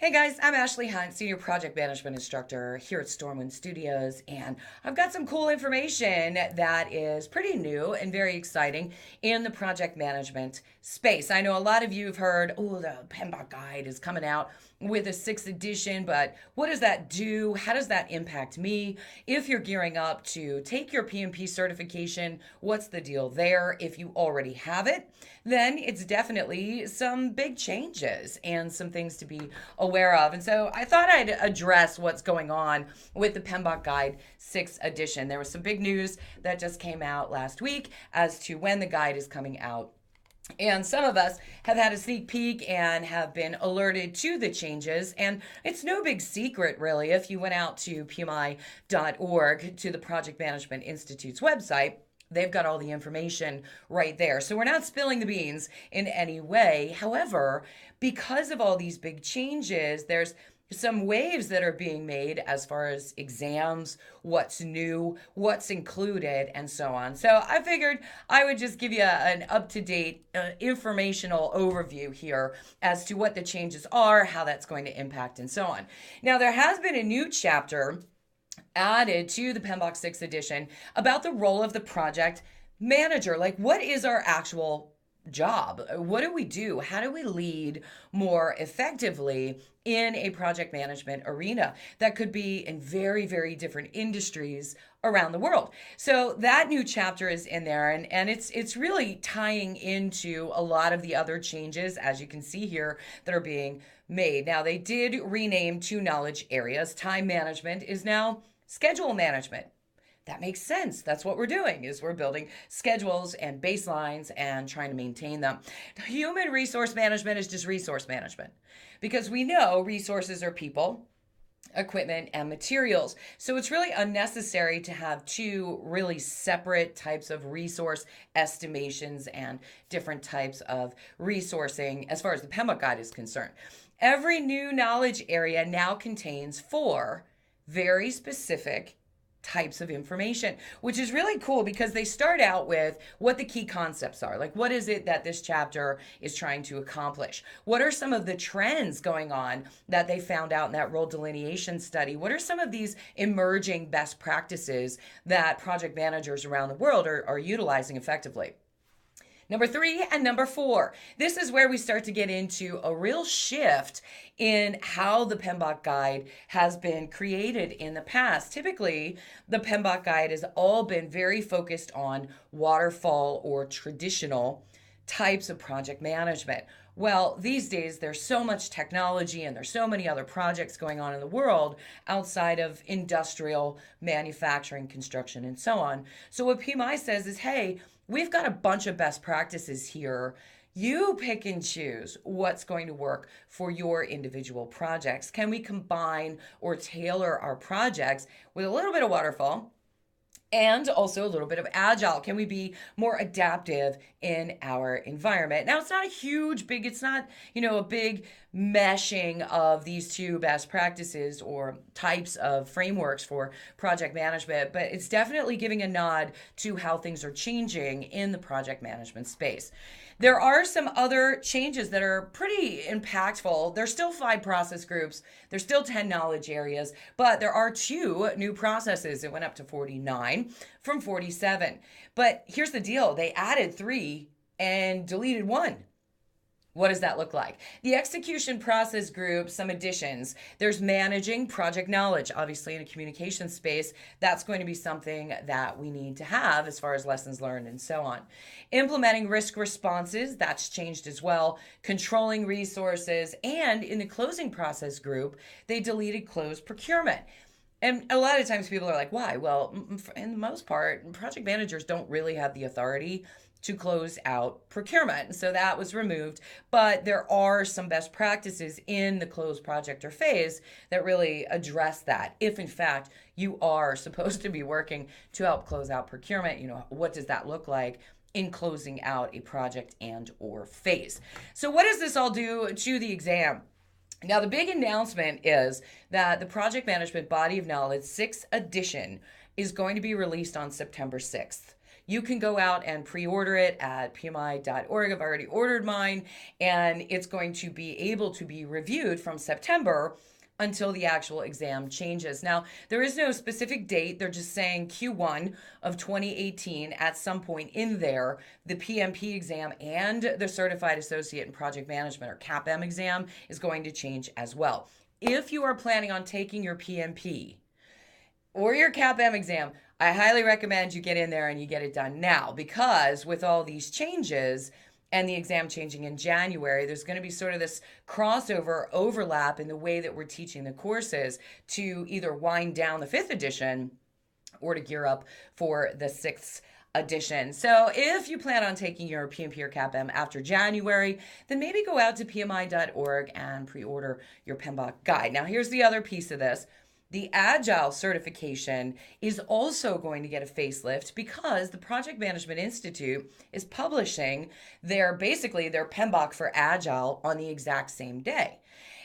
Hey guys, I'm Ashley Hunt, Senior Project Management Instructor here at StormWind Studios, and I've got some cool information that is pretty new and very exciting in the project management space. I know a lot of you have heard, oh, the PMBOK guide is coming out with a sixth edition, but what does that do? How does that impact me? If you're gearing up to take your PMP certification, what's the deal there? If you already have it, then it's definitely some big changes and some things to be aware of. And so I thought I'd address what's going on with the PMBOK Guide 6th edition. There was some big news that just came out last week as to when the guide is coming out. And some of us have had a sneak peek and have been alerted to the changes. And it's no big secret, really, if you went out to PMI.org, to the Project Management Institute's website. They've got all the information right there. So we're not spilling the beans in any way. However, because of all these big changes, there's some waves that are being made as far as exams, what's new, what's included, and so on. So I figured I would just give you an up-to-date informational overview here as to what the changes are, how that's going to impact, and so on. Now, there has been a new chapter added to the PMBOK 6th edition about the role of the project manager. Like, what is our actual job? What do we do? How do we lead more effectively in a project management arena that could be in very, very different industries around the world? So that new chapter is in there, and it's really tying into a lot of the other changes, as you can see here, that are being made. Now, they did rename two knowledge areas. Time management is now schedule management. That makes sense. That's what we're doing, is we're building schedules and baselines and trying to maintain them. Human resource management is just resource management, because we know resources are people, equipment, and materials. So it's really unnecessary to have two really separate types of resource estimations and different types of resourcing as far as the PMBOK guide is concerned. Every new knowledge area now contains 4 very specific types of information, which is really cool because they start out with what the key concepts are. Like, what is it that this chapter is trying to accomplish? What are some of the trends going on that they found out in that role delineation study? What are some of these emerging best practices that project managers around the world are utilizing effectively? Number 3 and number 4. This is where we start to get into a real shift in how the PMBOK guide has been created in the past. Typically, the PMBOK guide has all been very focused on waterfall or traditional types of project management. Well, these days there's so much technology and there's so many other projects going on in the world outside of industrial manufacturing, construction, and so on. So what PMI says is, hey, we've got a bunch of best practices here. You pick and choose what's going to work for your individual projects. Can we combine or tailor our projects with a little bit of waterfall and also a little bit of agile? Can we be more adaptive in our environment? Now, it's not it's not, a big meshing of these two best practices or types of frameworks for project management, but it's definitely giving a nod to how things are changing in the project management space. There are some other changes that are pretty impactful. There's still 5 process groups. There's still 10 knowledge areas, but there are 2 new processes. It went up to 49 from 47. But here's the deal. They added 3 and deleted 1. What does that look like? The execution process group, some additions. There's managing project knowledge. Obviously, in a communication space, that's going to be something that we need to have as far as lessons learned and so on. Implementing risk responses, that's changed as well. Controlling resources. And in the closing process group, they deleted closed procurement. And a lot of times people are like, why? Well, in the most part, project managers don't really have the authority to close out procurement. So that was removed, but there are some best practices in the closed project or phase that really address that. If in fact you are supposed to be working to help close out procurement, what does that look like in closing out a project and or phase? So what does this all do to the exam? Now, the big announcement is that the Project Management Body of Knowledge 6th edition is going to be released on September 6th. You can go out and pre-order it at pmi.org. I've already ordered mine, and it's going to be able to be reviewed from September until the actual exam changes. Now, there is no specific date. They're just saying Q1 of 2018 at some point in there. The PMP exam and the Certified Associate in Project Management, or CAPM exam, is going to change as well. If you are planning on taking your PMP or your CAPM exam, I highly recommend you get in there and you get it done now, because with all these changes and the exam changing in January, there's going to be sort of this crossover overlap in the way that we're teaching the courses to either wind down the 5th edition or to gear up for the 6th edition. So if you plan on taking your PMP or CAPM after January, then maybe go out to pmi.org and pre-order your PMBOK guide. Now, here's the other piece of this. The Agile certification is also going to get a facelift, because the Project Management Institute is publishing their PMBOK for Agile on the exact same day.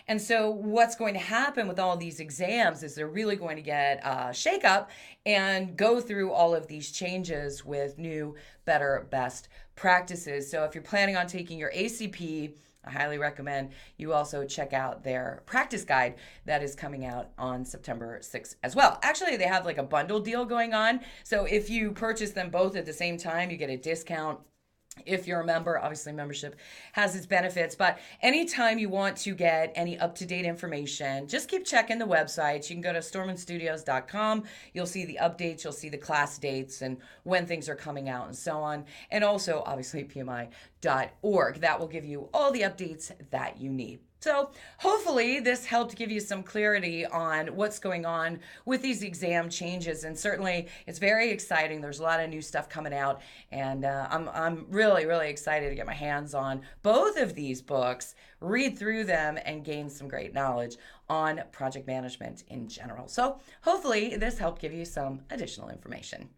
And so what's going to happen with all these exams is they're really going to get a shake-up and go through all of these changes with new, better, best practices. So if you're planning on taking your ACP, I highly recommend you also check out their practice guide that is coming out on September 6th as well. Actually, they have like a bundle deal going on. So if you purchase them both at the same time, you get a discount. If you're a member, obviously membership has its benefits, but anytime you want to get any up-to-date information, just keep checking the websites. You can go to stormwindstudios.com. You'll see the updates, you'll see the class dates and when things are coming out and so on. And also, obviously, pmi.org. That will give you all the updates that you need. So hopefully this helped give you some clarity on what's going on with these exam changes. And certainly it's very exciting. There's a lot of new stuff coming out. And I'm really, really excited to get my hands on both of these books, read through them, and gain some great knowledge on project management in general. So hopefully this helped give you some additional information.